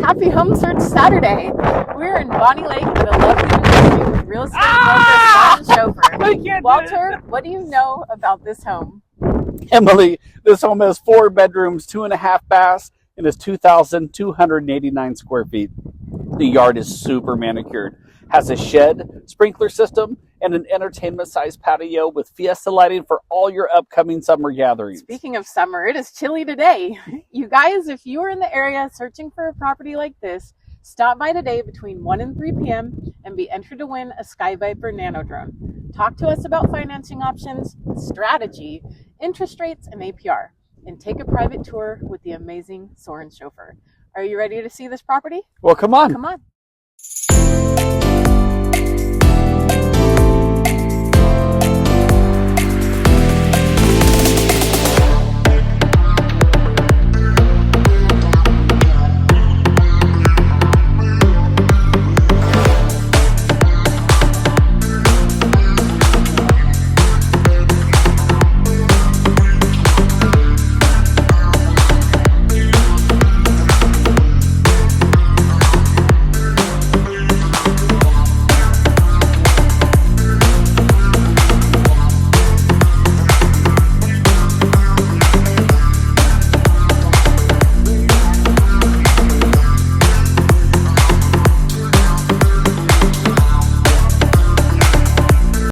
Happy Home Search Saturday. We're in Bonney Lake at a lovely new with real estate broker John Chauffeur. Walter, what do you know about this home? Emily, this home has 4 bedrooms, 2.5 baths, and is 2,289 square feet. The yard is super manicured, has a shed, sprinkler system, and an entertainment-sized patio with fiesta lighting for all your upcoming summer gatherings. Speaking of summer, it is chilly today. You guys, if you are in the area searching for a property like this, stop by today between 1 and 3 p.m. and be entered to win a Sky Viper NANO drone. Talk to us about financing options, strategy, interest rates, and APR, and take a private tour with the amazing Soren Chauffeur. Are you ready to see this property? Well, come on. Come on.